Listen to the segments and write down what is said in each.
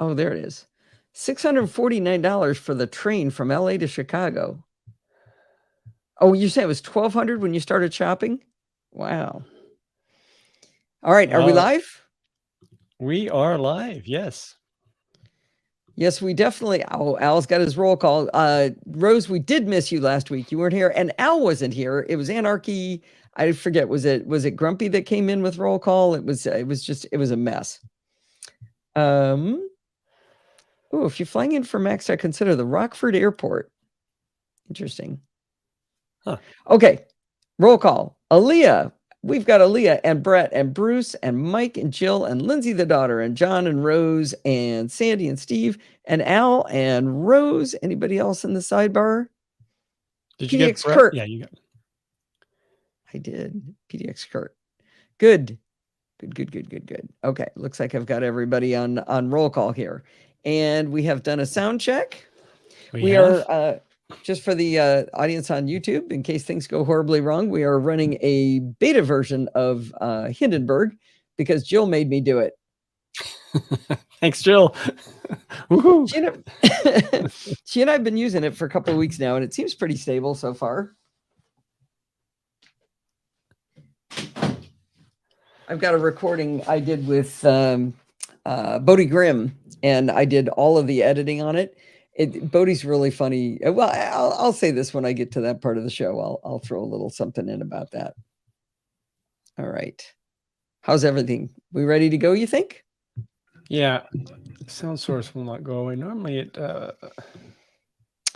Oh, there it is. $649 for the train from LA to Chicago. Oh, you said it was $1,200 when you started shopping? Wow. All right, are we live? We are live, yes. Yes, we definitely. Oh, Al's got his roll call. Rose, we did miss you last week. You weren't here, and Al wasn't here. It was Anarchy. I forget. Was it Grumpy that came in with roll call? It was a mess. Oh, if you're flying in from Max, I consider the Rockford Airport. Interesting. Huh. Okay, roll call. Aaliyah. We've got Aaliyah and Brett and Bruce and Mike and Jill and Lindsay the daughter and John and Rose and Sandy and Steve and Al and Rose. Anybody else in the sidebar? Did you get Brett? Kurt? Yeah, you got. I did. PDX Kurt. Good. Okay, looks like I've got everybody on roll call here, and we have done a sound check. We are. Just for the audience on YouTube, in case things go horribly wrong, we are running a beta version of Hindenburg because Jill made me do it. Thanks, Jill. She and I have been using it for a couple of weeks now, and it seems pretty stable so far. I've got a recording I did with Bodie Grimm, and I did all of the editing on it. Bodie's really funny. Well, I'll say this when I get to that part of the show. I'll throw a little something in about that. All right. How's everything? We ready to go, you think? Yeah. Sound source will not go away. Normally it...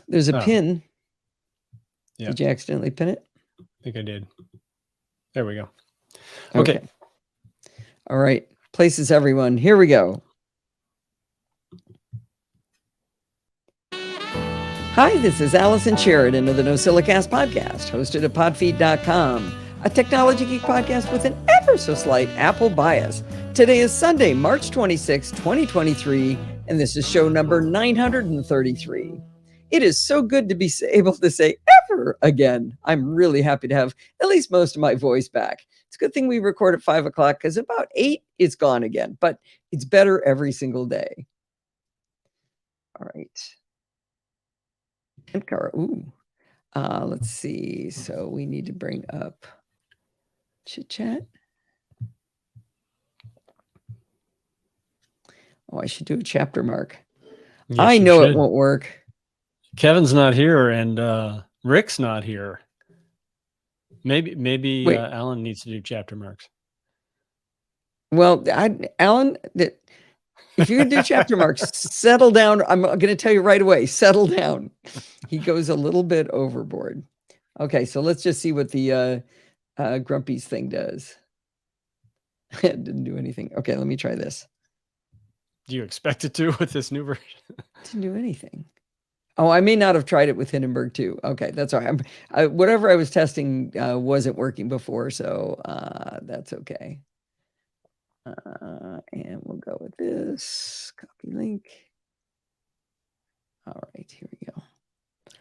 There's a pin. Yeah. Did you accidentally pin it? I think I did. There we go. Okay. All right. Places everyone. Here we go. Hi, this is Allison Sheridan of the NosillaCast podcast, hosted at podfeed.com, a technology geek podcast with an ever so slight Apple bias. Today is Sunday, March 26, 2023, and this is show number 933. It is so good to be able to say ever again. I'm really happy to have at least most of my voice back. It's a good thing we record at 5 o'clock because about 8, it's gone again, but it's better every single day. All right. Let's see. So we need to bring up chit chat. Oh, I should do a chapter mark. Yes, I know it won't work. Kevin's not here and Rick's not here. Maybe Alan needs to do chapter marks. Well, Alan, if you're going to do chapter marks, settle down. I'm going to tell you right away, settle down. He goes a little bit overboard. Okay, so let's just see what the Grumpy's thing does. It didn't do anything. Okay, let me try this. Do you expect it to with this new version? Didn't do anything. Oh, I may not have tried it with Hindenburg too. Okay, that's all right. Whatever I was testing wasn't working before, so that's okay. And we'll go with this. Copy link. All right, here we go.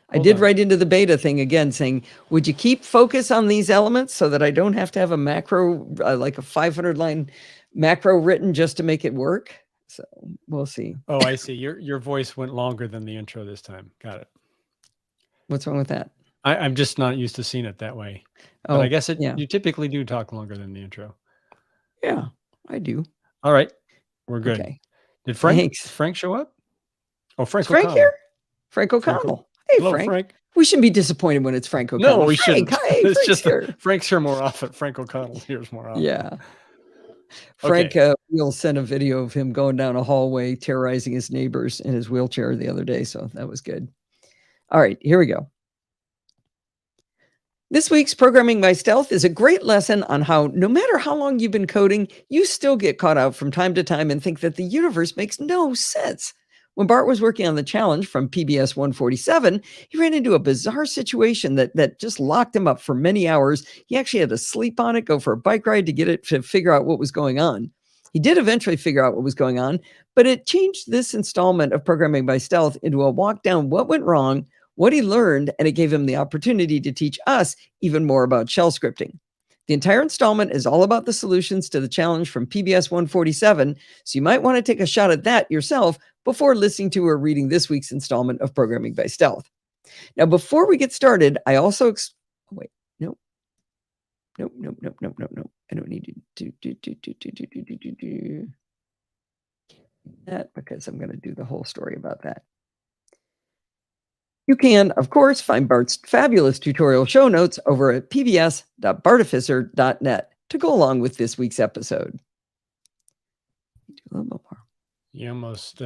I did write into the beta thing again saying, would you keep focus on these elements so that I don't have to have a macro, like a 500-line macro written just to make it work? So we'll see. Oh, I see. Your voice went longer than the intro this time. Got it. What's wrong with that? I'm just not used to seeing it that way. But I guess you typically do talk longer than the intro. Yeah, I do. All right. We're good. Okay. Did Frank show up? Oh, Frank here? Frank O'Connell. Hey, hello, Frank. We shouldn't be disappointed when it's Frank O'Connell. No, we shouldn't. Hey, it's just here. Frank's here more often. Frank O'Connell here's more often. Yeah. Frank will send a video of him going down a hallway, terrorizing his neighbors in his wheelchair the other day. So that was good. All right, here we go. This week's Programming by Stealth is a great lesson on how no matter how long you've been coding, you still get caught out from time to time and think that the universe makes no sense. When Bart was working on the challenge from PBS 147, he ran into a bizarre situation that just locked him up for many hours. He actually had to sleep on it, go for a bike ride to figure out what was going on. He did eventually figure out what was going on, but it changed this installment of Programming by Stealth into a walk down what went wrong, what he learned, and it gave him the opportunity to teach us even more about shell scripting. The entire installment is all about the solutions to the challenge from PBS 147, so you might want to take a shot at that yourself, before listening to or reading this week's installment of Programming by Stealth. Now, before we get started, I also wait, nope. Nope. I don't need to do that because I'm going to do the whole story about that. You can, of course, find Bart's fabulous tutorial show notes over at pbs.bartificer.net to go along with this week's episode. You almost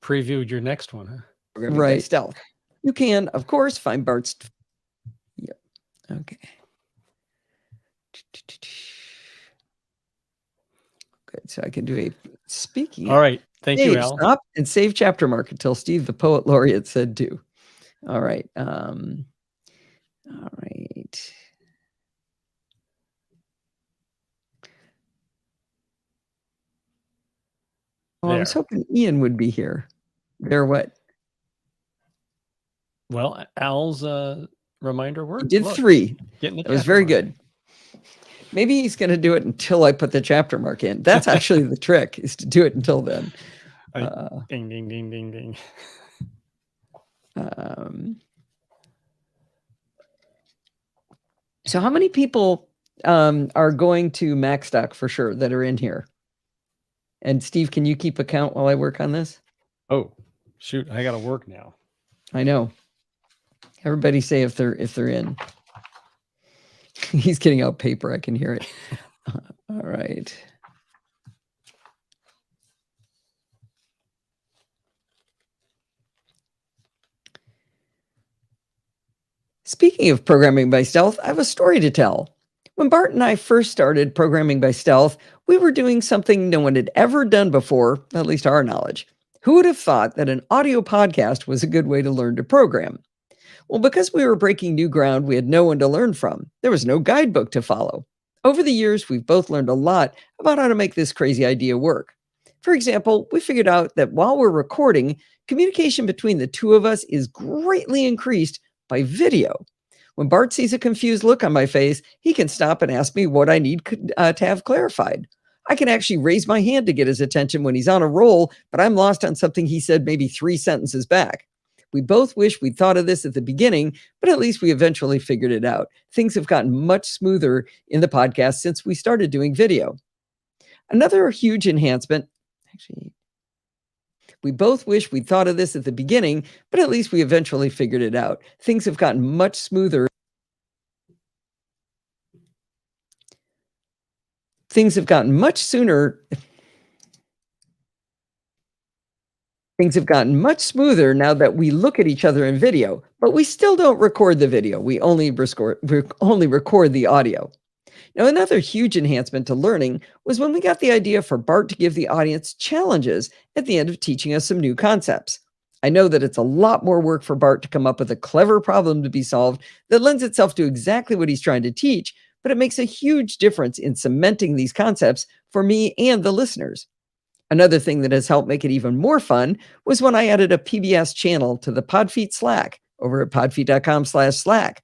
previewed your next one, huh? Right. Stealth. You can, of course, find Bart's... Yep. Okay. Good. So I can do a speaking. All right. Thank you, Al. Stop and save chapter mark until Steve, the poet laureate, said do. All right. All right. Oh, I was hoping Ian would be here. There, what? Well, Al's reminder worked. He did 3. It was very good. Maybe he's going to do it until I put the chapter mark in. That's actually the trick, is to do it until then. Ding, ding, ding, ding, ding. So how many people are going to Macstock for sure that are in here? And Steve, can you keep a count while I work on this? Oh, shoot. I got to work now. I know. Everybody say if they're in. He's getting out paper. I can hear it. All right. Speaking of Programming by Stealth, I have a story to tell. When Bart and I first started Programming by Stealth, we were doing something no one had ever done before, at least our knowledge. Who would have thought that an audio podcast was a good way to learn to program? Well, because we were breaking new ground, we had no one to learn from. There was no guidebook to follow. Over the years, we've both learned a lot about how to make this crazy idea work. For example, we figured out that while we're recording, communication between the two of us is greatly increased by video. When Bart sees a confused look on my face, he can stop and ask me what I need to have clarified. I can actually raise my hand to get his attention when he's on a roll, but I'm lost on something he said maybe 3 sentences back. We both wish we'd thought of this at the beginning, but at least we eventually figured it out. Things have gotten much smoother in the podcast since we started doing video. Another huge enhancement, we both wish we'd thought of this at the beginning, but at least we eventually figured it out. Things have gotten much smoother. Things have gotten much sooner. Things have gotten much smoother now that we look at each other in video, but we still don't record the video. We only record the audio. Now, another huge enhancement to learning was when we got the idea for Bart to give the audience challenges at the end of teaching us some new concepts. I know that it's a lot more work for Bart to come up with a clever problem to be solved that lends itself to exactly what he's trying to teach, but it makes a huge difference in cementing these concepts for me and the listeners. Another thing that has helped make it even more fun was when I added a PBS channel to the Podfeet Slack over at podfeet.com/Slack.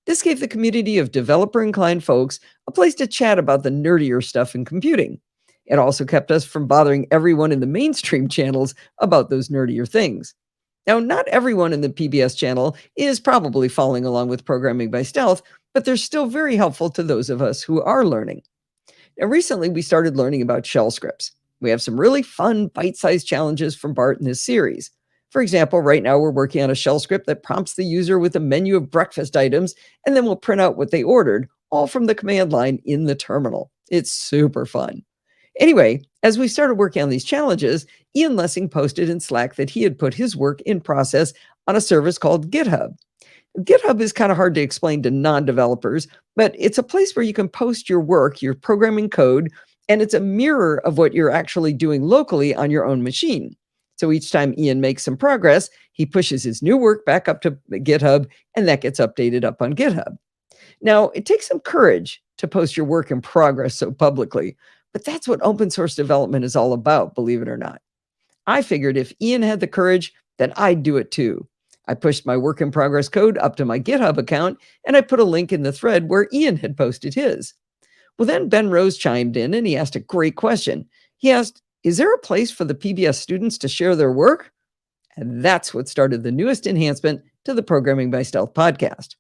This gave the community of developer-inclined folks a place to chat about the nerdier stuff in computing. It also kept us from bothering everyone in the mainstream channels about those nerdier things. Now, not everyone in the PBS channel is probably following along with Programming by Stealth, but they're still very helpful to those of us who are learning. Now, recently, we started learning about shell scripts. We have some really fun bite-sized challenges from Bart in this series. For example, right now we're working on a shell script that prompts the user with a menu of breakfast items and then will print out what they ordered, all from the command line in the terminal. It's super fun. Anyway, as we started working on these challenges, Ian Lessing posted in Slack that he had put his work in process on a service called GitHub. GitHub is kind of hard to explain to non-developers, but it's a place where you can post your work, your programming code, and it's a mirror of what you're actually doing locally on your own machine. So each time Ian makes some progress, he pushes his new work back up to GitHub, and that gets updated up on GitHub. Now, it takes some courage to post your work in progress so publicly, but that's what open source development is all about, believe it or not. I figured if Ian had the courage, then I'd do it too. I pushed my work in progress code up to my GitHub account, and I put a link in the thread where Ian had posted his. Well, then Ben Rose chimed in and he asked a great question. He asked, is there a place for the PBS students to share their work? And that's what started the newest enhancement to the Programming by Stealth podcast.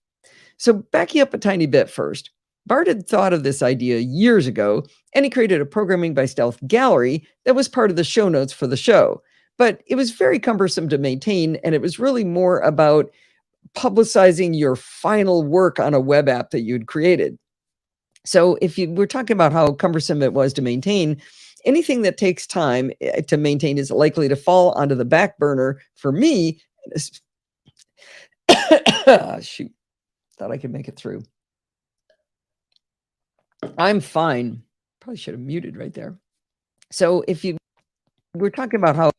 So backing up a tiny bit first, Bart had thought of this idea years ago, and he created a Programming by Stealth gallery that was part of the show notes for the show. But it was very cumbersome to maintain, and it was really more about publicizing your final work on a web app that you'd created. So if you were talking about how cumbersome it was to maintain, anything that takes time to maintain is likely to fall onto the back burner for me. Shoot, thought I could make it through. I'm fine. Probably should have muted right there. So if you we're talking about how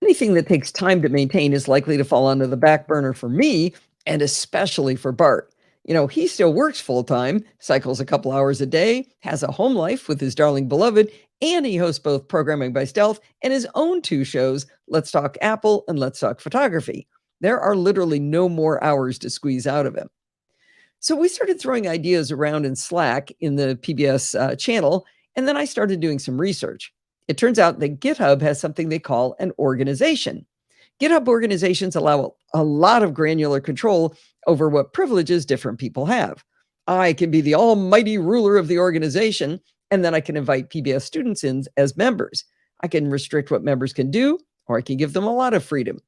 anything that takes time to maintain is likely to fall onto the back burner for me, and especially for Bart. You know, he still works full time, cycles a couple hours a day, has a home life with his darling beloved, and he hosts both Programming by Stealth and his own 2 shows, Let's Talk Apple and Let's Talk Photography. There are literally no more hours to squeeze out of him. So we started throwing ideas around in Slack in the PBS channel, and then I started doing some research. It turns out that GitHub has something they call an organization. GitHub organizations allow a lot of granular control over what privileges different people have. I can be the almighty ruler of the organization, and then I can invite PBS students in as members. I can restrict what members can do, or I can give them a lot of freedom.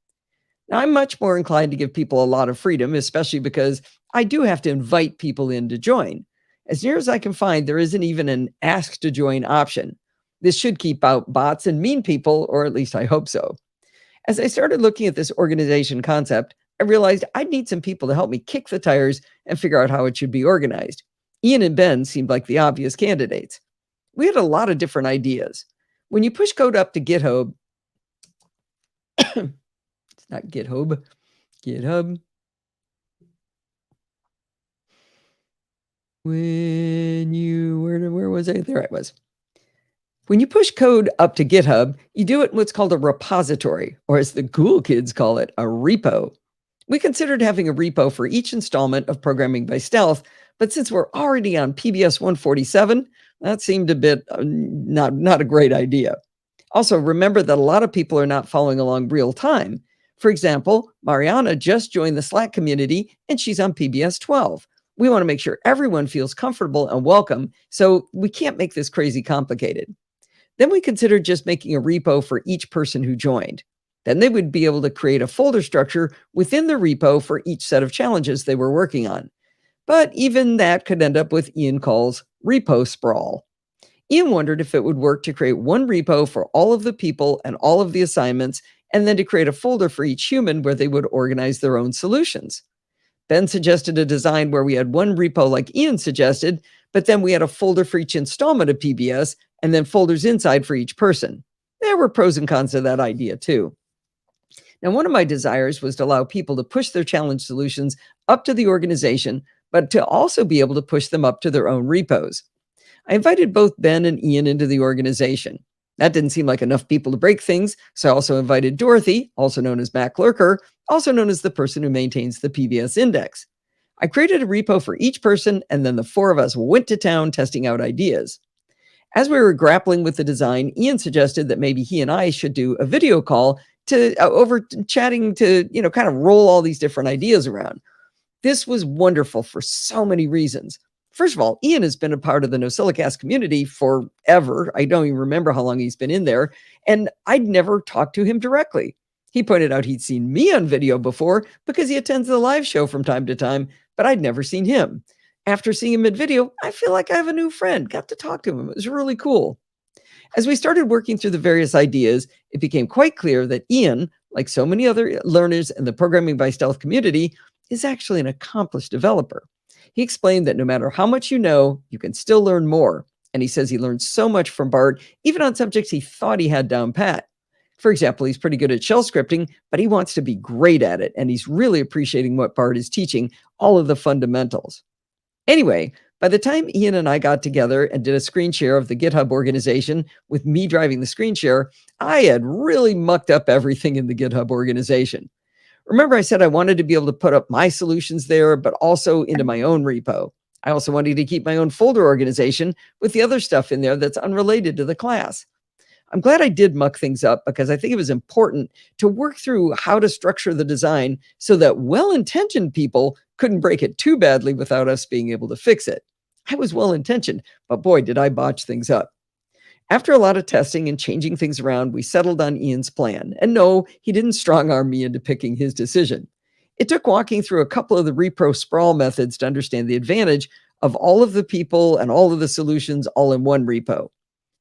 Now, I'm much more inclined to give people a lot of freedom, especially because I do have to invite people in to join. As near as I can find, there isn't even an ask to join option. This should keep out bots and mean people, or at least I hope so. As I started looking at this organization concept, I realized I'd need some people to help me kick the tires and figure out how it should be organized. Ian and Ben seemed like the obvious candidates. We had a lot of different ideas. When you push code up to GitHub, it's not GitHub, GitHub. Where was I? There I was. When you push code up to GitHub, you do it in what's called a repository, or as the cool kids call it, a repo. We considered having a repo for each installment of Programming by Stealth, but since we're already on PBS 147, that seemed a bit not a great idea. Also, remember that a lot of people are not following along real time. For example, Mariana just joined the Slack community, and she's on PBS 12. We want to make sure everyone feels comfortable and welcome, so we can't make this crazy complicated. Then we considered just making a repo for each person who joined. Then they would be able to create a folder structure within the repo for each set of challenges they were working on. But even that could end up with Ian calls repo sprawl. Ian wondered if it would work to create one repo for all of the people and all of the assignments, and then to create a folder for each human where they would organize their own solutions. Ben suggested a design where we had one repo like Ian suggested, but then we had a folder for each installment of PBS and then folders inside for each person. There were pros and cons to that idea too. Now, one of my desires was to allow people to push their challenge solutions up to the organization, but to also be able to push them up to their own repos. I invited both Ben and Ian into the organization. That didn't seem like enough people to break things, so I also invited Dorothy, also known as Mac Lurker, also known as the person who maintains the PBS index. I created a repo for each person, and then the 4 of us went to town testing out ideas. As we were grappling with the design, Ian suggested that maybe he and I should do a video call to over chatting to, kind of roll all these different ideas around. This was wonderful for so many reasons. First of all, Ian has been a part of the NosillaCast community forever. I don't even remember how long he's been in there, and I'd never talked to him directly. He pointed out he'd seen me on video before because he attends the live show from time to time, but I'd never seen him. After seeing him in video, I feel like I have a new friend. Got to talk to him. It was really cool. As we started working through the various ideas, it became quite clear that Ian, like so many other learners in the Programming by Stealth community, is actually an accomplished developer. He explained that no matter how much you know, you can still learn more. And he says he learned so much from Bart, even on subjects he thought he had down pat. For example, he's pretty good at shell scripting, but he wants to be great at it. And he's really appreciating what Bart is teaching, all of the fundamentals. Anyway, by the time Ian and I got together and did a screen share of the GitHub organization with me driving the screen share, I had really mucked up everything in the GitHub organization. Remember, I said I wanted to be able to put up my solutions there, but also into my own repo. I also wanted to keep my own folder organization with the other stuff in there that's unrelated to the class. I'm glad I did muck things up because I think it was important to work through how to structure the design so that well-intentioned people couldn't break it too badly without us being able to fix it. I was well-intentioned, but boy, did I botch things up. After a lot of testing and changing things around, we settled on Ian's plan. And no, he didn't strong-arm me into picking his decision. It took walking through a couple of the repro sprawl methods to understand the advantage of all of the people and all of the solutions all in one repo.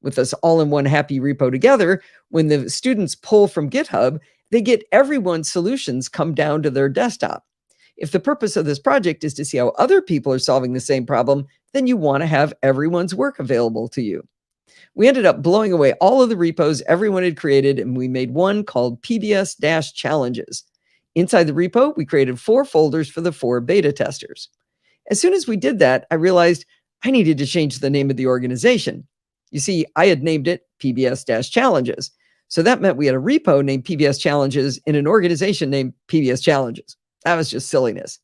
With us all in one happy repo together, when the students pull from GitHub, they get everyone's solutions come down to their desktop. If the purpose of this project is to see how other people are solving the same problem, then you want to have everyone's work available to you. We ended up blowing away all of the repos everyone had created, and we made one called PBS-Challenges. Inside the repo, we created 4 folders for the 4 beta testers. As soon as we did that, I realized I needed to change the name of the organization. You see, I had named it PBS-Challenges. So that meant we had a repo named PBS Challenges and an organization named PBS Challenges. That was just silliness.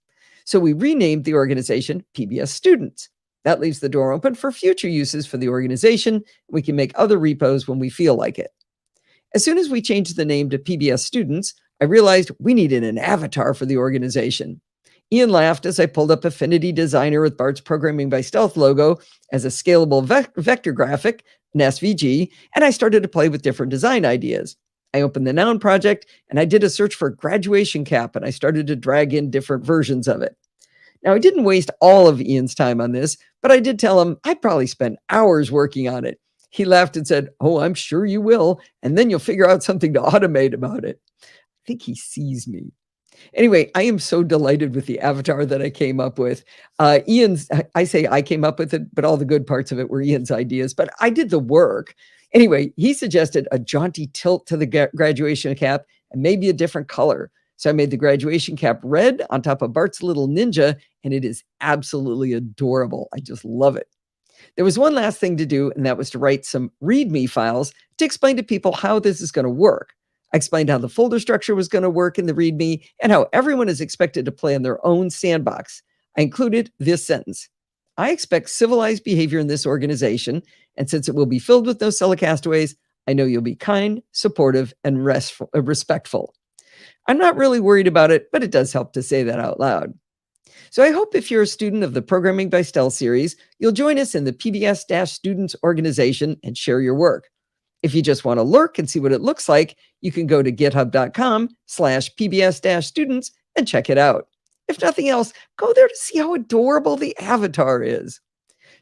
So we renamed the organization PBS Students. That leaves the door open for future uses for the organization. We can make other repos when we feel like it. As soon as we changed the name to PBS Students, I realized we needed an avatar for the organization. Ian laughed as I pulled up Affinity Designer with Bart's Programming by Stealth logo as a scalable vector graphic, an SVG, and I started to play with different design ideas. I opened the Noun project and I did a search for graduation cap and I started to drag in different versions of it. Now, I didn't waste all of Ian's time on this, but I did tell him I'd probably spend hours working on it. He laughed and said, "Oh, I'm sure you will, and then you'll figure out something to automate about it." I think he sees me. Anyway, I am so delighted with the avatar that I came up with. I say I came up with it, but all the good parts of it were Ian's ideas, but I did the work. Anyway, he suggested a jaunty tilt to the graduation cap and maybe a different color. So I made the graduation cap red on top of Bart's little ninja, and it is absolutely adorable. I just love it. There was one last thing to do, and that was to write some README files to explain to people how this is going to work. I explained how the folder structure was going to work in the README and how everyone is expected to play in their own sandbox. I included this sentence. I expect civilized behavior in this organization, and since it will be filled with NosillaCastaways, I know you'll be kind, supportive, and respectful. I'm not really worried about it, but it does help to say that out loud. So I hope if you're a student of the Programming by Stealth series, you'll join us in the PBS-Students organization and share your work. If you just want to lurk and see what it looks like, you can go to github.com/PBS-Students and check it out. If nothing else, go there to see how adorable the avatar is.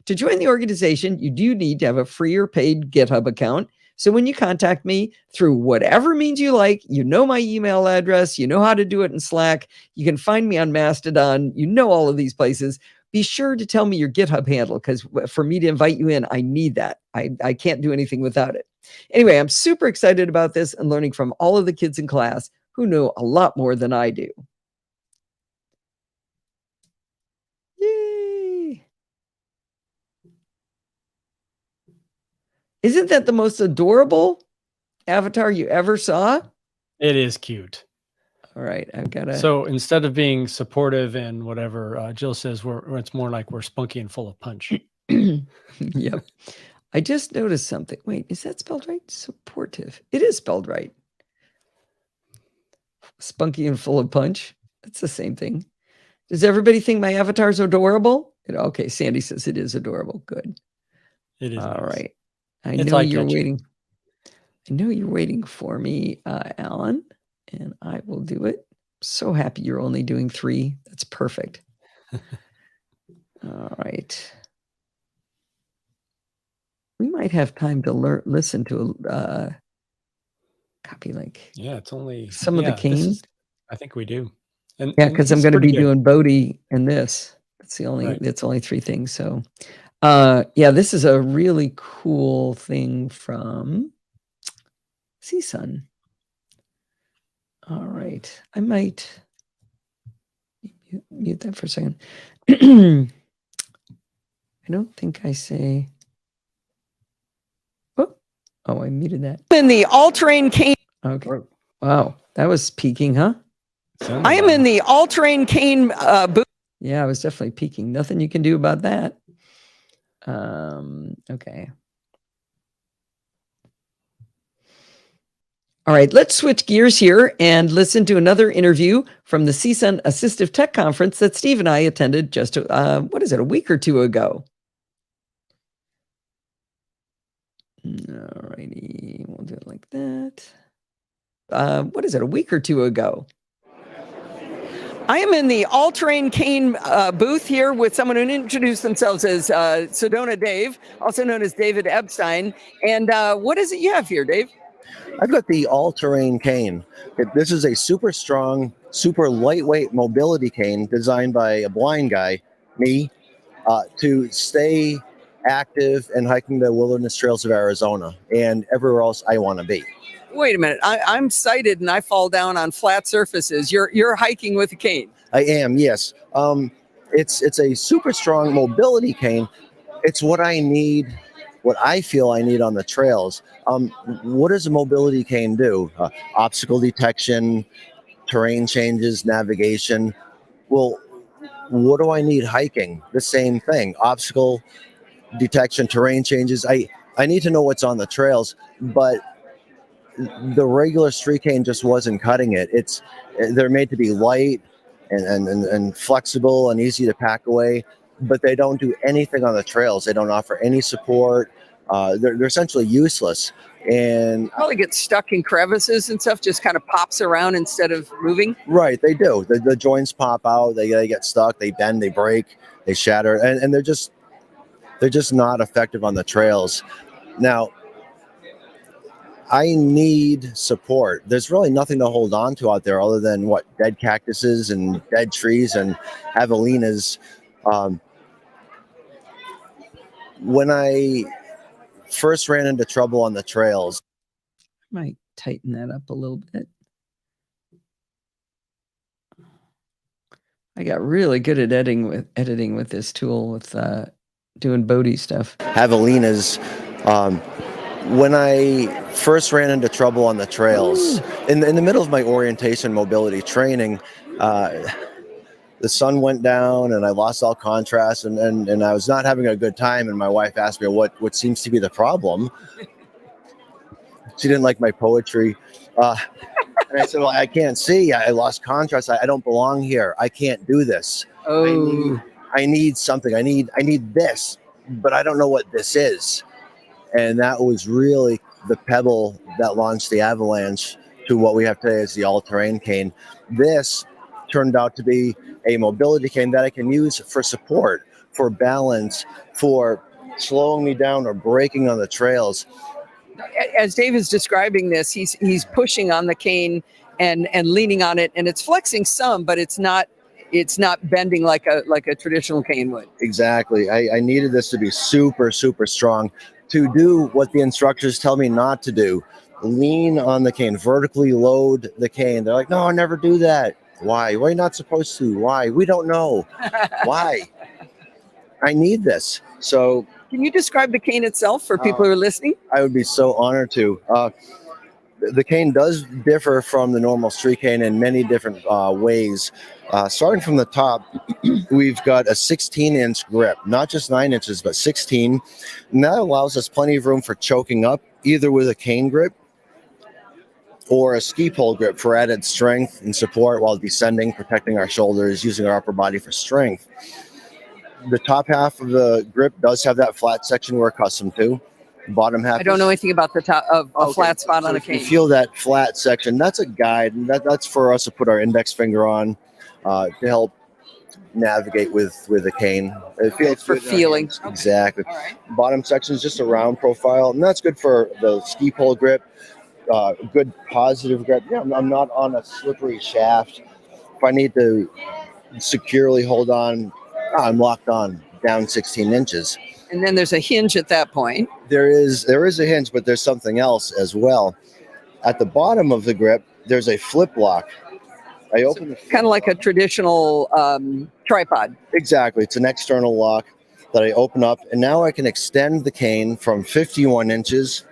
To join the organization, you do need to have a free or paid GitHub account. So when you contact me through whatever means you like, you know my email address, you know how to do it in Slack, you can find me on Mastodon, you know all of these places. Be sure to tell me your GitHub handle because for me to invite you in, I need that. I can't do anything without it. Anyway, I'm super excited about this and learning from all of the kids in class who know a lot more than I do. Yay! Isn't that the most adorable avatar you ever saw? It is cute. All right, I've got to. So instead of being supportive and whatever, Jill says it's more like we're spunky and full of punch. Yep. I just noticed something. Wait, is that spelled right? Supportive. It is spelled right. Spunky and full of punch. It's the same thing. Does everybody think my avatar's adorable? Okay, Sandy says it is adorable. Good. It is. All right. I know you're waiting. I know you're waiting for me, Alan, and I will do it. So happy you're only doing 3. That's perfect. All right. We might have time to listen to a copy link. Yeah, it's only some of the canes. I think we do. And yeah, because I'm going to be doing Bodhi and this. It's the only. Right. It's only 3 things. So, yeah, this is a really cool thing from CSUN. All right, I might mute that for a second. I don't think I say. Oh, I muted that. In the all-terrain cane. Okay. Wow, that was peaking, huh? I am in the all-terrain cane booth. Yeah, I was definitely peaking. Nothing you can do about that. Okay. All right, let's switch gears here and listen to another interview from the CSUN Assistive Tech Conference that Steve and I attended just, a week or two ago. All righty, we'll do it like that. A week or two ago. I am in the all-terrain cane booth here with someone who introduced themselves as Sedona Dave, also known as David Epstein. And what is it you have here, Dave? I've got the all-terrain cane. This is a super strong, super lightweight mobility cane designed by a blind guy, me, to stay active and hiking the wilderness trails of Arizona and everywhere else I want to be. Wait a minute. I'm sighted and I fall down on flat surfaces. You're hiking with a cane. I am, yes. It's a super strong mobility cane. It's what I need, what I feel I need on the trails. What does a mobility cane do? Obstacle detection, terrain changes, navigation. Well, what do I need hiking? The same thing. Obstacle detection, terrain changes. I need to know what's on the trails, but the regular street cane just wasn't cutting it. They're made to be light and flexible and easy to pack away, but they don't do anything on the trails. They don't offer any support. They're essentially useless. And probably get stuck in crevices and stuff, just kind of pops around instead of moving. Right, they do. The joints pop out, they get stuck, they bend, they break, they shatter, and they're just not effective on the trails. Now, I need support. There's really nothing to hold on to out there other than dead cactuses and dead trees and javelinas. When I first ran into trouble on the trails, I might tighten that up a little bit. I got really good at editing with this tool, with doing Bodhi stuff. Javelinas. When I first ran into trouble on the trails, in the middle of my orientation mobility training, the sun went down and I lost all contrast and I was not having a good time. And my wife asked me what seems to be the problem. She didn't like my poetry. And I said, well, I can't see. I lost contrast. I don't belong here. I can't do this. Oh. I need something. I need this, but I don't know what this is. And that was really the pebble that launched the avalanche to what we have today as the all-terrain cane. This turned out to be a mobility cane that I can use for support, for balance, for slowing me down or braking on the trails. As Dave is describing this, he's pushing on the cane and leaning on it, and it's flexing some, but it's not bending like a traditional cane would. Exactly. I needed this to be super, super strong to do what the instructors tell me not to do. Lean on the cane, vertically load the cane. They're like, no, never do that. Why? Why are you not supposed to? Why? We don't know. Why? I need this. So can you describe the cane itself for people who are listening? I would be so honored to. The cane does differ from the normal street cane in many different ways. Starting from the top, we've got a 16-inch grip, not just 9 inches, but 16. And that allows us plenty of room for choking up, either with a cane grip or a ski pole grip for added strength and support while descending, protecting our shoulders, using our upper body for strength. The top half of the grip does have that flat section we're accustomed to. Bottom half. I don't know anything about the top of a flat spot on a cane. You feel that flat section. That's a guide, and that's for us to put our index finger on to help navigate with a cane. It feels for feeling. Exactly. All right. Bottom section is just a round profile, and that's good for the ski pole grip. Good positive grip. Yeah, I'm not on a slippery shaft. If I need to securely hold on, I'm locked on down 16 inches. And then there's a hinge at that point. There is a hinge, but there's something else as well. At the bottom of the grip, there's a flip lock. I open the kind of like a traditional tripod. Exactly. It's an external lock that I open up, and now I can extend the cane from 51 inches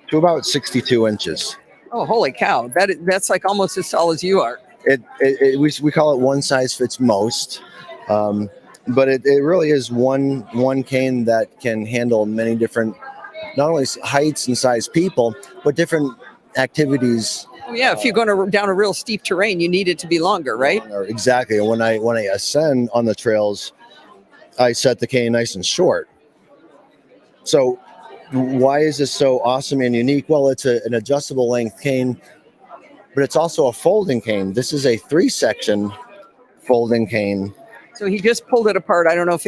to about 62 inches. Oh, holy cow! That's like almost as tall as you are. We call it one size fits most, but it really is one cane that can handle many different, not only heights and size people, but different activities. Oh yeah, if you're going down a real steep terrain, you need it to be longer, right? Exactly. And when I ascend on the trails, I set the cane nice and short. So why is this so awesome and unique? Well, it's an adjustable length cane, but it's also a folding cane. This is a 3-section folding cane. So he just pulled it apart. I don't know if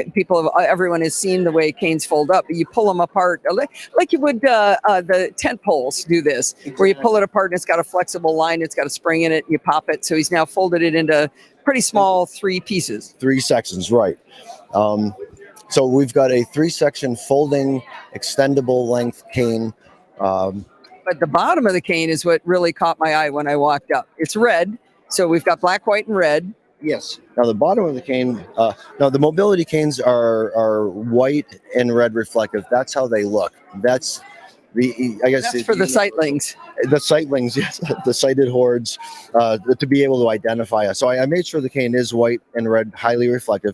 everyone has seen the way canes fold up, but you pull them apart like you would the tent poles do this, exactly. Where you pull it apart and it's got a flexible line, it's got a spring in it, and you pop it. So he's now folded it into pretty small 3 pieces. 3 sections, right. So we've got a 3-section folding extendable length cane. But the bottom of the cane is what really caught my eye when I walked up. It's red. So we've got black, white, and red. Yes. Now the bottom of the cane, now the mobility canes are white and red reflective. That's how they look. That's for the sightlings. The sightlings, yes, the sighted hordes, to be able to identify us. So I made sure the cane is white and red, highly reflective.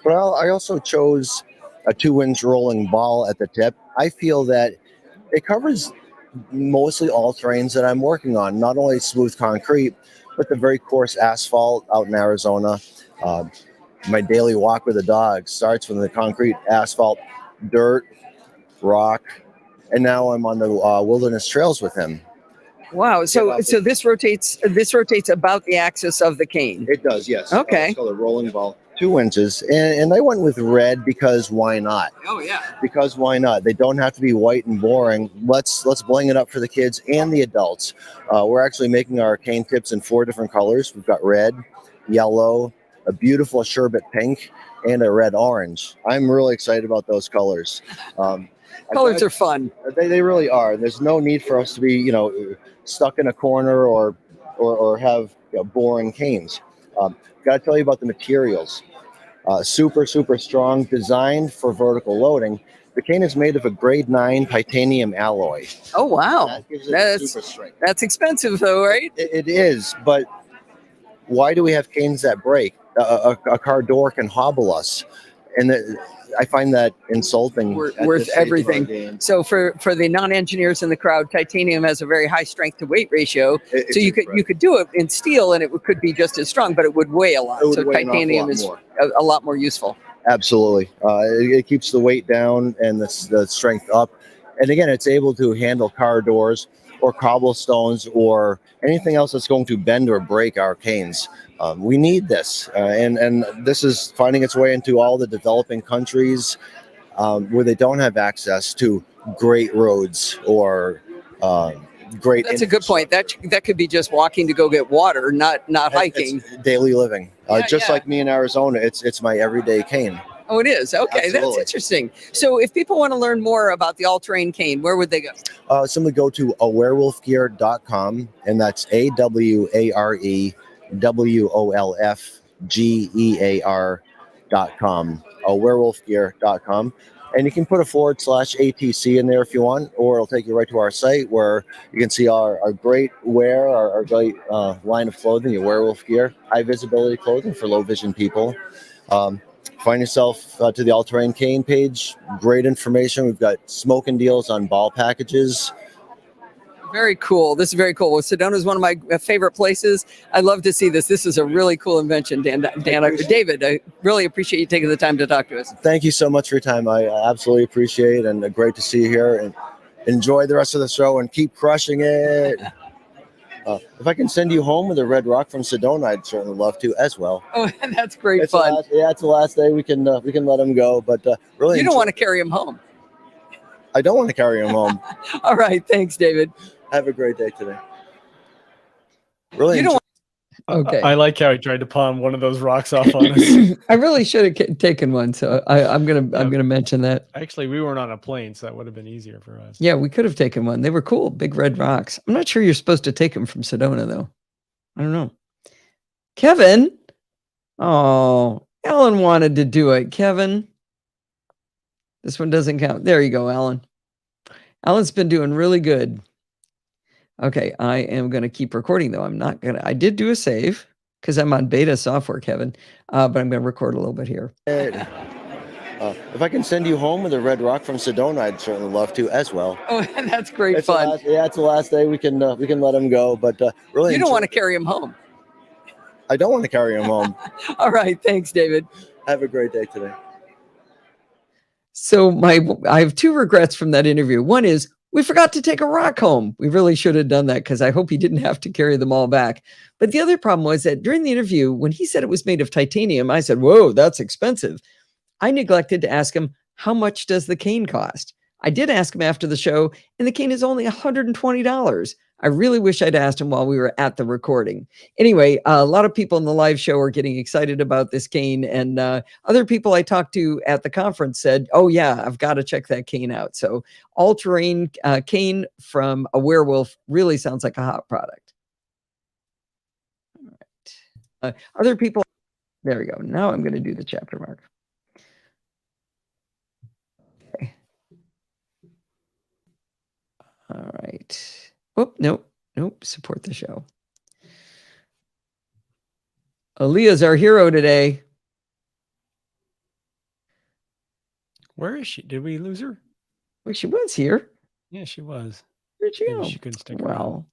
But I also chose a 2-inch rolling ball at the tip. I feel that it covers mostly all terrains that I'm working on, not only smooth concrete, but the very coarse asphalt out in Arizona. My daily walk with the dog starts from the concrete, asphalt, dirt, rock, and now I'm on the wilderness trails with him. Wow! So this rotates about the axis of the cane. It does, yes. Okay. It's called a rolling ball. 2 inches, and I went with red because why not? Oh yeah. Because why not? They don't have to be white and boring. Let's bling it up for the kids and the adults. We're actually making our cane tips in 4 different colors. We've got red, yellow, a beautiful sherbet pink, and a red orange. I'm really excited about those colors. Colors are fun. They really are. There's no need for us to be, stuck in a corner or have boring canes. Got to tell you about the materials. Super strong, designed for vertical loading. The cane is made of a grade 9 titanium alloy. Oh wow, that gives it super strength. That's expensive though, right? It is, but why do we have canes that break? A car door can hobble us, and I find that insulting. Worth everything. So for the non-engineers in the crowd, titanium has a very high strength to weight ratio. So you could do it in steel and it could be just as strong, but it would weigh a lot. So titanium is a lot more useful. Absolutely. It keeps the weight down and the strength up. And again, it's able to handle car doors or cobblestones or anything else that's going to bend or break our canes. We need this, and this is finding its way into all the developing countries where they don't have access to great roads or great. That's a good point. That could be just walking to go get water, not hiking. It's daily living, like me in Arizona. It's my everyday cane. Oh, it is? Okay, Absolutely. That's interesting. So if people want to learn more about the all-terrain cane, where would they go? Simply go to awarewolfgear.com, and that's AWAREWOLFGEAR.com, awarewolfgear.com. And you can put a /ATC in there if you want, or it'll take you right to our site where you can see our great wear, our great line of clothing, your werewolf gear, high visibility clothing for low vision people. Find yourself to the all-terrain cane page. Great information. We've got smoking deals on ball packages. Very cool. This is very cool. Well, Sedona is one of my favorite places. I love to see this. This is a really cool invention, David. I really appreciate you taking the time to talk to us. Thank you so much for your time. I absolutely appreciate it, and great to see you here. And enjoy the rest of the show and keep crushing it. If I can send you home with a red rock from Sedona, I'd certainly love to as well. Oh, that's great fun. It's the last day. We can let him go, but really, you don't want to carry him home. I don't want to carry him home. All right, thanks, David. Have a great day today. Really. Okay. I like how he tried to palm one of those rocks off on us. I really should have taken one, so I'm gonna mention that. Actually, we weren't on a plane, so that would have been easier for us. Yeah, we could have taken one. They were cool, big red rocks. I'm not sure you're supposed to take them from Sedona, though. I don't know. Kevin, oh, Alan wanted to do it. Kevin, this one doesn't count. There you go, Alan. Alan's been doing really good. Okay, I am going to keep recording, though. I'm not going to. I did do a save because I'm on beta software, Kevin, but I'm going to record a little bit here. If I can send you home with a red rock from Sedona, I'd certainly love to as well. Oh, that's great fun. It's the last day. We can let him go, but really, you don't want to carry him home. I don't want to carry him home. All right, thanks, David. Have a great day today. So I have two regrets from that interview. One is we forgot to take a rock home. We really should have done that because I hope he didn't have to carry them all back. But the other problem was that during the interview, when he said it was made of titanium, I said, whoa, that's expensive. I neglected to ask him, how much does the cane cost? I did ask him after the show, and the cane is only $120. I really wish I'd asked him while we were at the recording. Anyway, a lot of people in the live show are getting excited about this cane, and other people I talked to at the conference said, oh yeah, I've got to check that cane out. So all-terrain cane from a werewolf really sounds like a hot product. All right. Other people, there we go. Now I'm going to do the chapter mark. Okay. All right. Oh, nope. Support the show. Aaliyah's our hero today. Where is she? Did we lose her? Well, she was here. Yeah, she was. Where'd she go? She couldn't stick around.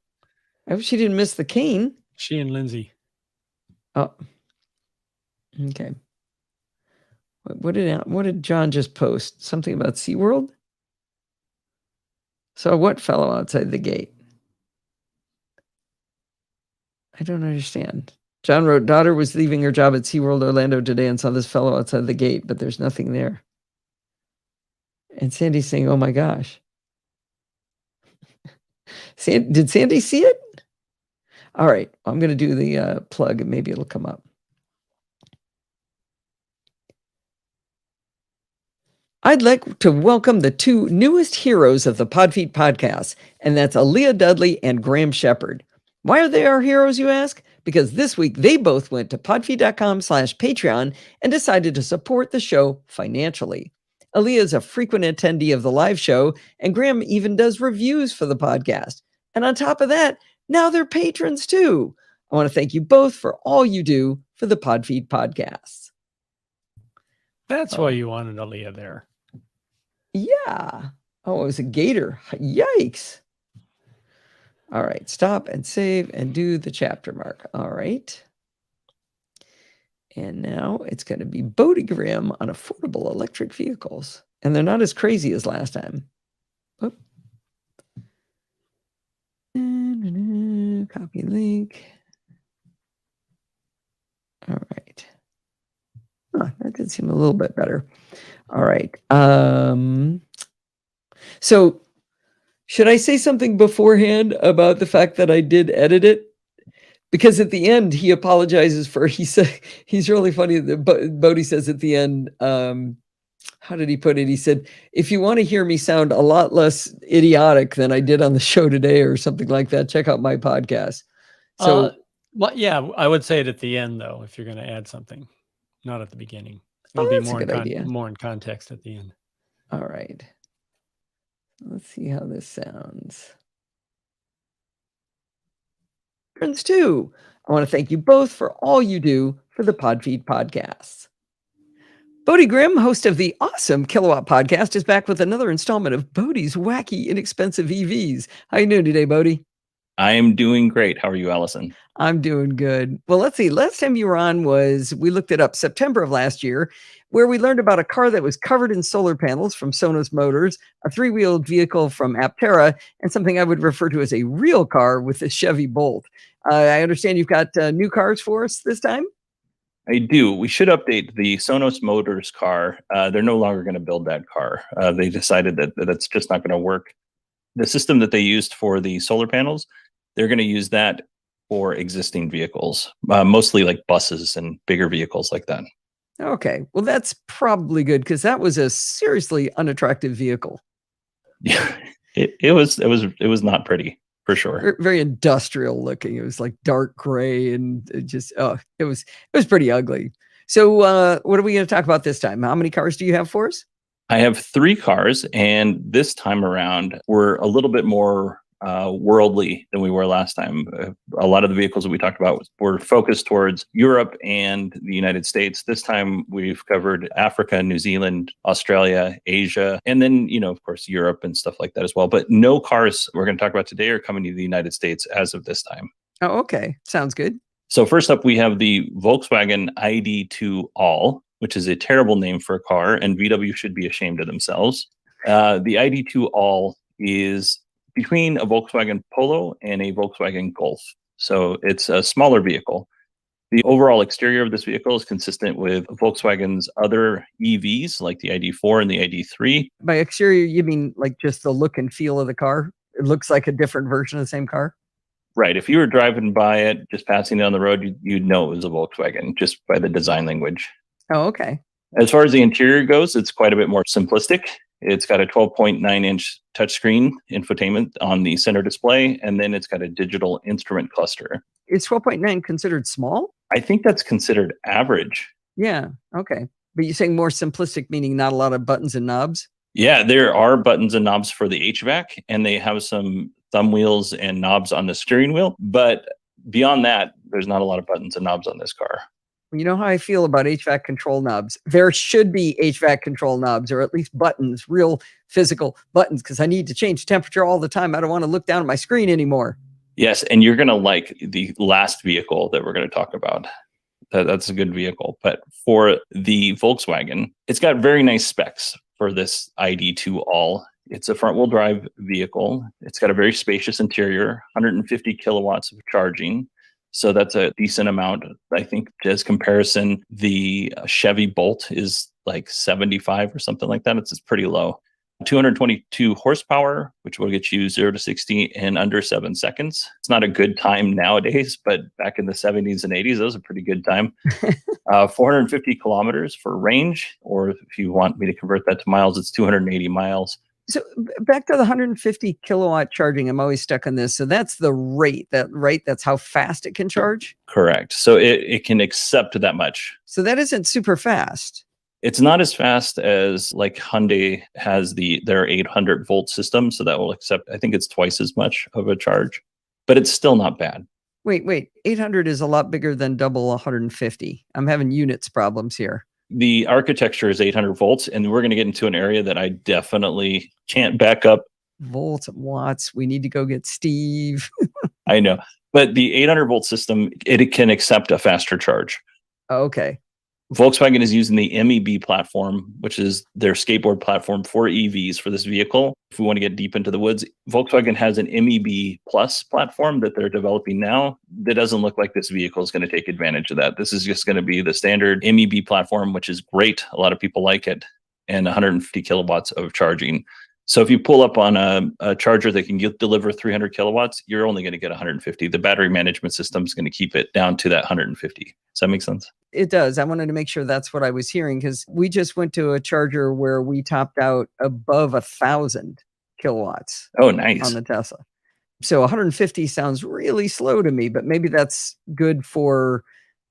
I hope she didn't miss the cane. She and Lindsay. Oh. Okay. What did John just post? Something about SeaWorld? So what fellow outside the gate? I don't understand. John wrote, daughter was leaving her job at SeaWorld Orlando today and saw this fellow outside the gate, but there's nothing there. And Sandy's saying, oh my gosh. Did Sandy see it? All right, I'm going to do the plug and maybe it'll come up. I'd like to welcome the two newest heroes of the Podfeet podcast, and that's Aaliyah Dudley and Graham Shepard. Why are they our heroes, you ask? Because this week they both went to podfeet.com/Patreon and decided to support the show financially. Aaliyah is a frequent attendee of the live show, and Graham even does reviews for the podcast. And on top of that, now they're patrons too. I want to thank you both for all you do for the Podfeet podcasts. That's why you wanted Aaliyah there. Yeah. Oh, it was a gator. Yikes. All right. Stop and save and do the chapter mark. All right. And now it's going to be Bodygram on affordable electric vehicles. And they're not as crazy as last time. Oop. Copy link. All right. Oh, that did seem a little bit better. All right. So should I say something beforehand about the fact that I did edit it? Because at the end, he apologizes for, he said, he's really funny. Bodie says at the end, how did he put it? He said, if you want to hear me sound a lot less idiotic than I did on the show today or something like that, check out my podcast. So, well, yeah, I would say it at the end, though, if you're going to add something, not at the beginning. It'll be more in context at the end. All right. Let's see how this sounds. Friends too. I want to thank you both for all you do for the Podfeet podcasts. Bodie Grimm, host of the awesome Kilowatt podcast, is back with another installment of Bodie's wacky, inexpensive EVs. How you doing today, Bodie? I am doing great. How are you, Allison? I'm doing good. Well, let's see. Last time you were on we looked it up, September of last year, where we learned about a car that was covered in solar panels from Sonos Motors, a three-wheeled vehicle from Aptera, and something I would refer to as a real car with a Chevy Bolt. I understand you've got new cars for us this time? I do. We should update the Sonos Motors car. They're no longer going to build that car. They decided that that's just not going to work. The system that they used for the solar panels, they're going to use that for existing vehicles, mostly like buses and bigger vehicles like that. Okay. Well, that's probably good because that was a seriously unattractive vehicle. Yeah, it was not pretty. For sure. Very industrial looking. It was like dark gray and it was pretty ugly. So what are we going to talk about this time? How many cars do you have for us? I have 3 cars, and this time around we're a little bit more worldly than we were last time. A lot of the vehicles that we talked about were focused towards Europe and the United States. This time we've covered Africa, New Zealand, Australia, Asia, and then, of course, Europe and stuff like that as well. But no cars we're going to talk about today are coming to the United States as of this time. Oh, okay. Sounds good. So first up, we have the Volkswagen ID2 All, which is a terrible name for a car, and VW should be ashamed of themselves. The ID2 All is between a Volkswagen Polo and a Volkswagen Golf. So it's a smaller vehicle. The overall exterior of this vehicle is consistent with Volkswagen's other EVs, like the ID4 and the ID3. By exterior, you mean like just the look and feel of the car? It looks like a different version of the same car? Right. If you were driving by it, just passing it on the road, you'd know it was a Volkswagen just by the design language. Oh, okay. As far as the interior goes, it's quite a bit more simplistic. It's got a 12.9-inch touchscreen infotainment on the center display, and then it's got a digital instrument cluster. Is 12.9 considered small? I think that's considered average. Yeah, okay. But you're saying more simplistic, meaning not a lot of buttons and knobs? Yeah, there are buttons and knobs for the HVAC, and they have some thumb wheels and knobs on the steering wheel. But beyond that, there's not a lot of buttons and knobs on this car. You know how I feel about HVAC control knobs. There should be HVAC control knobs, or at least buttons, real physical buttons, because I need to change temperature all the time. I don't want to look down at my screen anymore. Yes, and you're going to like the last vehicle that we're going to talk about. That's a good vehicle. But for the Volkswagen, it's got very nice specs for this ID2 All. It's a front-wheel drive vehicle. It's got a very spacious interior, 150 kilowatts of charging. So that's a decent amount. I think as comparison, the Chevy Bolt is like 75 or something like that. It's pretty low. 222 horsepower, which will get you 0 to 60 in under 7 seconds. It's not a good time nowadays, but back in the 70s and 80s, that was a pretty good time. 450 kilometers for range, or if you want me to convert that to miles, it's 280 miles. So back to the 150 kilowatt charging, I'm always stuck on this. So that's the rate, that's how fast it can charge? Correct. So it can accept that much. So that isn't super fast. It's not as fast as like Hyundai has their 800 volt system. So that will accept, I think it's twice as much of a charge, but it's still not bad. Wait, 800 is a lot bigger than double 150. I'm having units problems here. The architecture is 800 volts, and we're going to get into an area that I definitely can't back up. Volts and watts. We need to go get Steve. I know, but the 800 volt system, it can accept a faster charge. Okay. Volkswagen is using the MEB platform, which is their skateboard platform for EVs for this vehicle. If we want to get deep into the woods, Volkswagen has an MEB Plus platform that they're developing now. That doesn't look like this vehicle is going to take advantage of that. This is just going to be the standard MEB platform, which is great. A lot of people like it, and 150 kilowatts of charging. So if you pull up on a charger that can deliver 300 kilowatts, you're only going to get 150. The battery management system is going to keep it down to that 150. Does that make sense? It does. I wanted to make sure that's what I was hearing, because we just went to a charger where we topped out above 1,000 kilowatts. Oh, nice. On the Tesla. So 150 sounds really slow to me, but maybe that's good for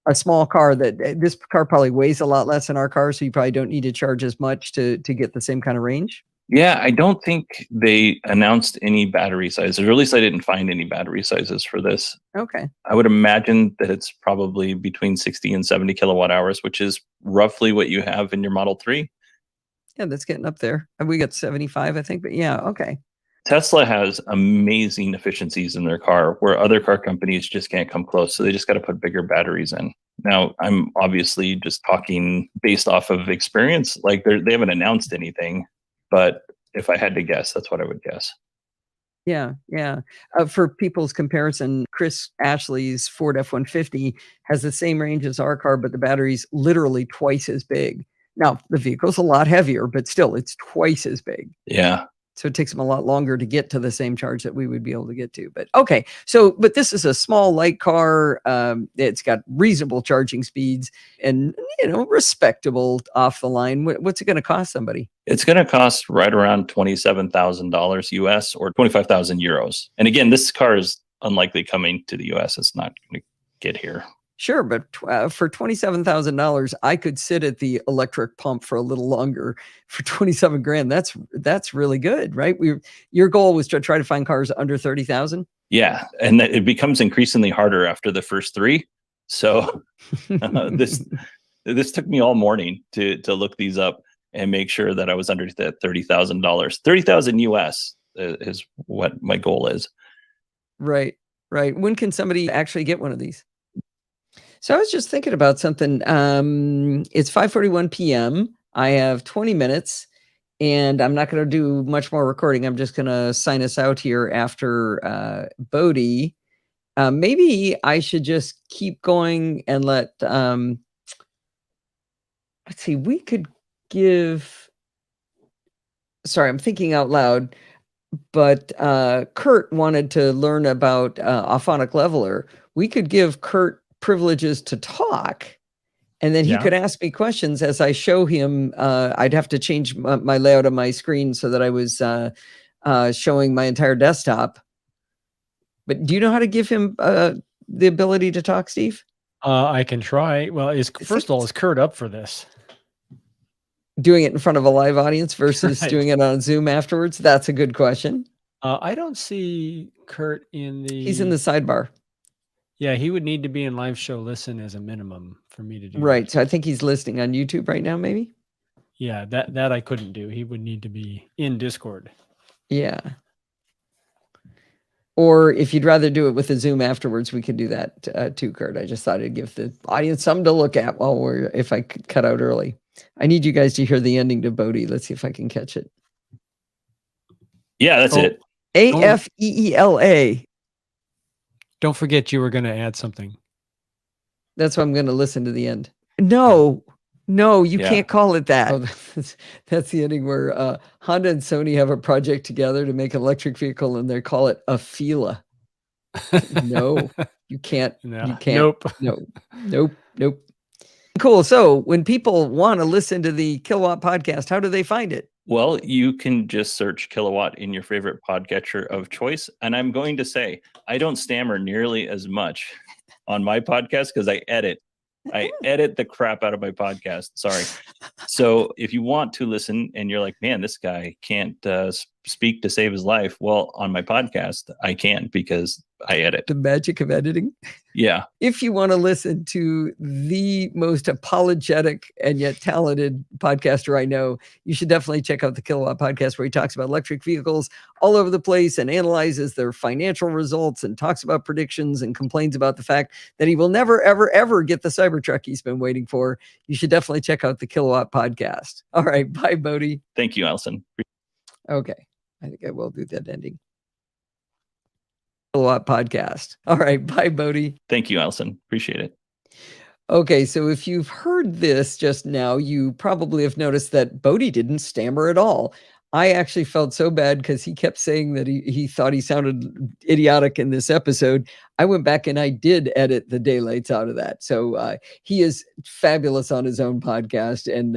a small car. This car probably weighs a lot less than our car, so you probably don't need to charge as much to get the same kind of range. Yeah, I don't think they announced any battery sizes, or at least I didn't find any battery sizes for this. Okay. I would imagine that it's probably between 60 and 70 kilowatt hours, which is roughly what you have in your Model 3. Yeah, that's getting up there. We got 75, I think, but yeah, okay. Tesla has amazing efficiencies in their car where other car companies just can't come close. So they just got to put bigger batteries in. Now, I'm obviously just talking based off of experience. Like they haven't announced anything. But if I had to guess, that's what I would guess. Yeah. For people's comparison, Chris Ashley's Ford F-150 has the same range as our car, but the battery's literally twice as big. Now, the vehicle's a lot heavier, but still, it's twice as big. Yeah. So it takes them a lot longer to get to the same charge that we would be able to get to. But okay, but this is a small, light car. It's got reasonable charging speeds and, respectable off the line. What's it going to cost somebody? It's going to cost right around $27,000 US or 25,000 euros. And again, this car is unlikely coming to the US. It's not going to get here. Sure, but for $27,000, I could sit at the electric pump for a little longer. For 27 grand, that's really good, right? Your goal was to try to find cars under 30,000. Yeah, and it becomes increasingly harder after the first three. So this took me all morning to look these up and make sure that I was under that $30,000. $30,000 US is what my goal is. Right. When can somebody actually get one of these? So I was just thinking about something. It's 5:41 p.m. I have 20 minutes, and I'm not going to do much more recording. I'm just going to sign us out here after Bodie. Maybe I should just keep going and let. Let's see. We could give. Sorry, I'm thinking out loud. But Kurt wanted to learn about Auphonic Leveler. We could give Kurt privileges to talk, and then he could ask me questions as I show him. I'd have to change my layout of my screen so that I was showing my entire desktop. But do you know how to give him the ability to talk, Steve? I can try. Well, first of all, is Kurt up for this? Doing it in front of a live audience versus doing it on Zoom afterwards? That's a good question. I don't see Kurt in the... He's in the sidebar. Yeah, he would need to be in live show listen as a minimum for me to do Right. that. So I think he's listening on YouTube right now, maybe? Yeah, that I couldn't do. He would need to be in Discord. Yeah. Or if you'd rather do it with a Zoom afterwards, we could do that too, Kurt. I just thought I'd give the audience something to look at if I could cut out early. I need you guys to hear the ending to Bodie. Let's see if I can catch it. Yeah, that's it. AFEELA. Don't forget you were going to add something. That's why I'm going to listen to the end. No, you can't call it that. Oh, that's the ending where Honda and Sony have a project together to make an electric vehicle, and they call it a Fila. No, you can't. No. You can't. Nope. Cool. So when people want to listen to the Kilowatt podcast, how do they find it? Well, you can just search Kilowatt in your favorite podcatcher of choice. And I'm going to say, I don't stammer nearly as much on my podcast because I edit the crap out of my podcast. Sorry. So if you want to listen and you're like, man, this guy can't speak to save his life. Well, on my podcast, I can because I edit. The magic of editing. Yeah. If you want to listen to the most apologetic and yet talented podcaster I know, you should definitely check out the Kilowatt podcast, where he talks about electric vehicles all over the place and analyzes their financial results and talks about predictions and complains about the fact that he will never, ever, ever get the Cybertruck he's been waiting for. You should definitely check out the Kilowatt podcast. All right. Bye, Bodie. Thank you, Allison. Okay. I think I will do that ending. Kilowatt podcast. All right. Bye, Bodie. Thank you, Allison. Appreciate it. Okay. So if you've heard this just now, you probably have noticed that Bodie didn't stammer at all. I actually felt so bad because he kept saying that he thought he sounded idiotic in this episode. I went back and I did edit the daylights out of that. So he is fabulous on his own podcast. And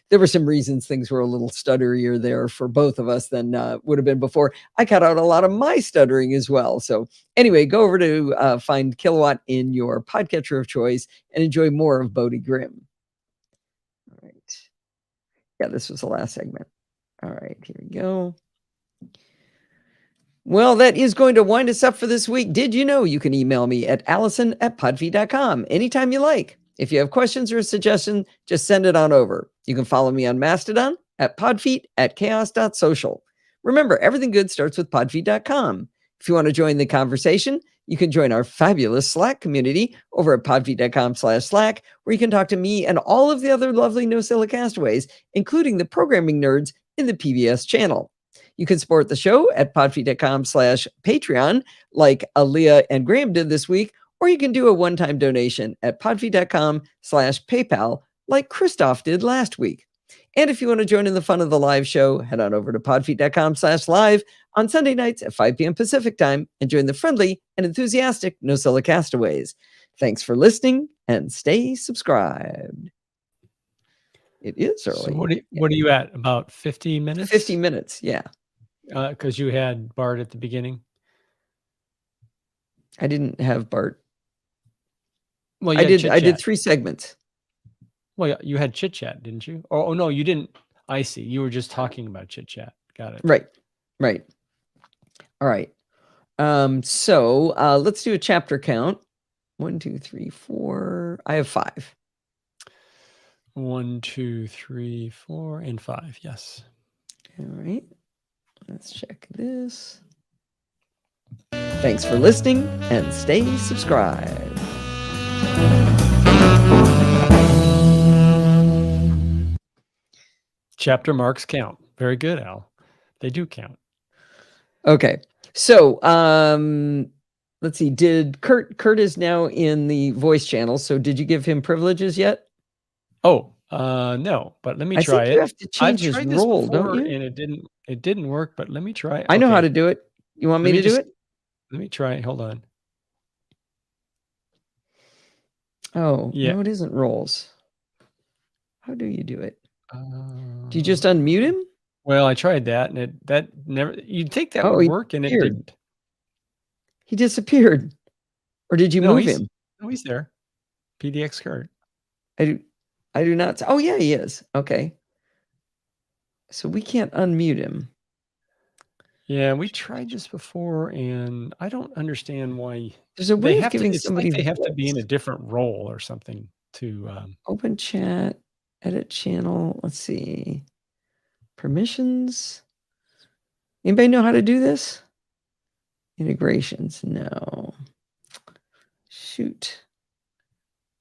there were some reasons things were a little stutterier there for both of us than would have been before. I cut out a lot of my stuttering as well. So anyway, go over to find Kilowatt in your podcatcher of choice and enjoy more of Bodie Grimm. All right. Yeah, this was the last segment. All right, here we go. Well, that is going to wind us up for this week. Did you know you can email me at allison@podfeet.com anytime you like? If you have questions or a suggestion, just send it on over. You can follow me on Mastodon at podfeet@chaos.social. Remember, everything good starts with podfeet.com. If you want to join the conversation, you can join our fabulous Slack community over at podfeet.com/Slack, where you can talk to me and all of the other lovely NosillaCastaways, including the programming nerds in the PBS channel. You can support the show at podfeet.com/Patreon, like Aaliyah and Graham did this week, or you can do a one-time donation at podfeet.com/PayPal, like Christoph did last week. And if you want to join in the fun of the live show, head on over to podfeet.com/live on Sunday nights at 5 p.m. Pacific time and join the friendly and enthusiastic Nosilla Castaways. Thanks for listening and stay subscribed. It is early. So what are you at? About 50 minutes? 50 minutes, yeah. Because you had Bart at the beginning. I didn't have Bart. Well, I did 3 segments. Well, you had chit chat, didn't you? Oh no, you didn't. I see. You were just talking about chit chat. Got it. Right. All right. So let's do a chapter count. 1, 2, 3, 4. I have 5. 1, 2, 3, 4, and 5. Yes. All right. Let's check this. Thanks for listening and stay subscribed. Chapter marks count. Very good, Al. They do count. Okay. So, let's see. Did Kurt is now in the voice channel. So did you give him privileges yet? Oh, no, but let me try I think it. you have to change his tried role, this don't before, you? and it didn't work, but let me try it. I know how to do it. You want me to do it? Let me try it. Hold on. Oh, no, it isn't roles. How do you do it? Do you just unmute him? Well, I tried that, and that never. You'd think that would work, and it didn't. He disappeared. Or did you move him? No, he's there. PDX Kurt. I do not. Oh, yeah, he is. Okay. So we can't unmute him. Yeah, we tried this before, and I don't understand why. There's a way of giving somebody. They have to be in a different role or something to open chat, edit channel. Let's see. Permissions. Anybody know how to do this? Integrations. No. Shoot.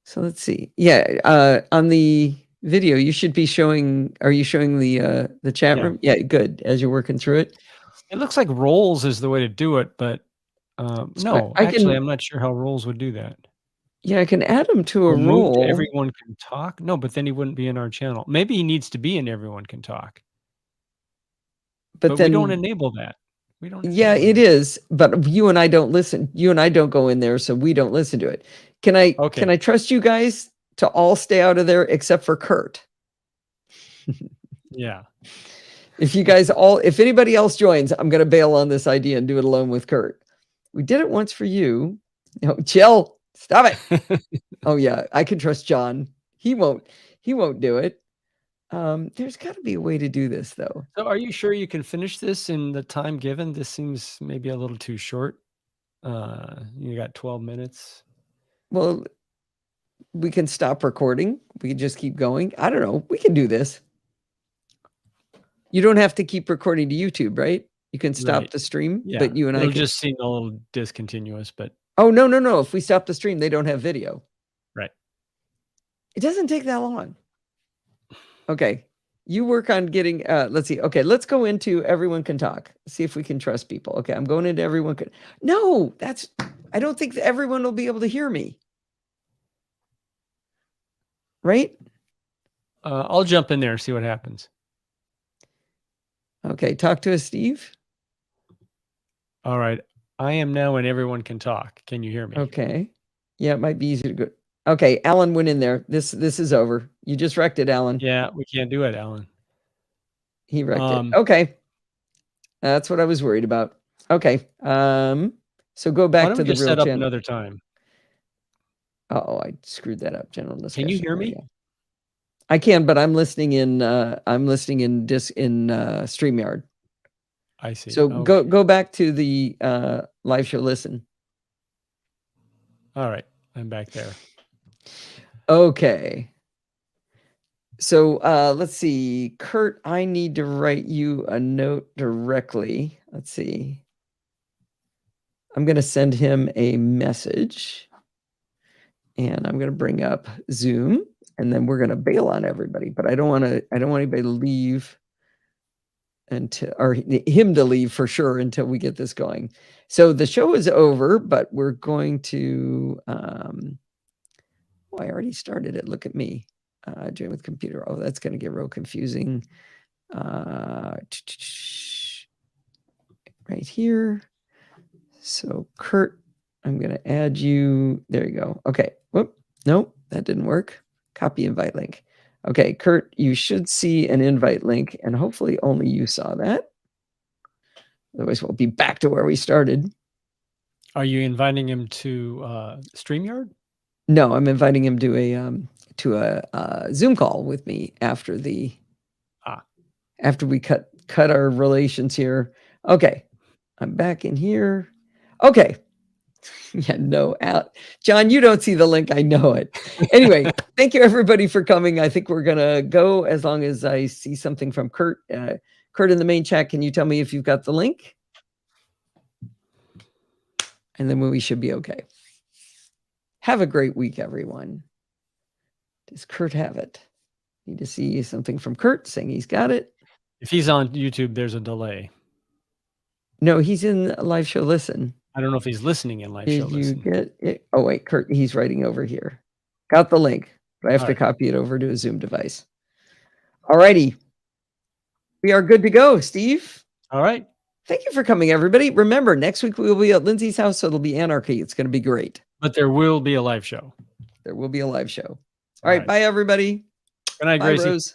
So let's see. Yeah, on the video, you should be showing. Are you showing the chat room? Yeah, good. As you're working through it. It looks like roles is the way to do it, but no, actually, I'm not sure how roles would do that. Yeah, I can add him to a role. Everyone can talk. No, but then he wouldn't be in our channel. Maybe he needs to be in Everyone Can Talk. But then we don't enable that. We don't. Yeah, it is. But you and I don't listen. You and I don't go in there, so we don't listen to it. Can I trust you guys to all stay out of there except for Kurt? Yeah. If anybody else joins, I'm going to bail on this idea and do it alone with Kurt. We did it once for you. No, chill. Stop it. Oh yeah, I can trust John. He won't do it. There's got to be a way to do this though. So are you sure you can finish this in the time given? This seems maybe a little too short. You got 12 minutes. Well, we can stop recording. We can just keep going. I don't know. We can do this. You don't have to keep recording to YouTube, right? You can stop the stream, but you and it'll just seem a little discontinuous, but oh no. If we stop the stream, they don't have video. Right. It doesn't take that long. Okay. You work on getting let's see. Okay, let's go into Everyone Can Talk. See if we can trust people. Okay, I'm going into Everyone Can. No, I don't think that everyone will be able to hear me. Right? I'll jump in there and see what happens. Okay, talk to us, Steve. All right. I am now in Everyone Can Talk. Can you hear me? Okay. Yeah, it might be easy to go. Okay, Alan went in there. This is over. You just wrecked it, Alan. Yeah, we can't do it, Alan. He wrecked it. Okay. That's what I was worried about. Okay. So go back to the real set channel. Up another time. Oh, I screwed that up. General discussion. Can you hear me? I can, but I'm listening in StreamYard. I see. So go back to the live show listen. All right. I'm back there. Okay. So let's see. Kurt, I need to write you a note directly. Let's see. I'm going to send him a message. And I'm going to bring up Zoom. And then we're going to bail on everybody. But I don't want anybody to leave or him to leave for sure until we get this going. So the show is over, but we're going to I already started it. Look at me. Join with computer. Oh, that's going to get real confusing. Right here. So Kurt, I'm going to add you. There you go. Okay. Whoop. Nope, that didn't work. Copy invite link. Okay, Kurt, you should see an invite link, and hopefully only you saw that. Otherwise, we'll be back to where we started. Are you inviting him to StreamYard? No, I'm inviting him to a Zoom call with me after after we cut our relations here. Okay, I'm back in here. Okay. Yeah, no, John, you don't see the link. I know it. Anyway, thank you everybody for coming. I think we're gonna go as long as I see something from Kurt. Kurt in the main chat, can you tell me if you've got the link? And then we should be okay. Have a great week, everyone. Does Kurt have it? Need to see something from Kurt saying he's got it. If he's on YouTube, there's a delay. No, he's in live show listen. I don't know if he's listening in live show listen. Did you get it? Oh, wait, Kurt, he's writing over here. Got the link, but I have to copy it over to a Zoom device. All righty. We are good to go, Steve. All right. Thank you for coming, everybody. Remember, next week we will be at Lindsay's house, so it'll be anarchy. It's going to be great. But there will be a live show. There will be a live show. All right. Bye, everybody. Good night, Bye, Gracie. Rose.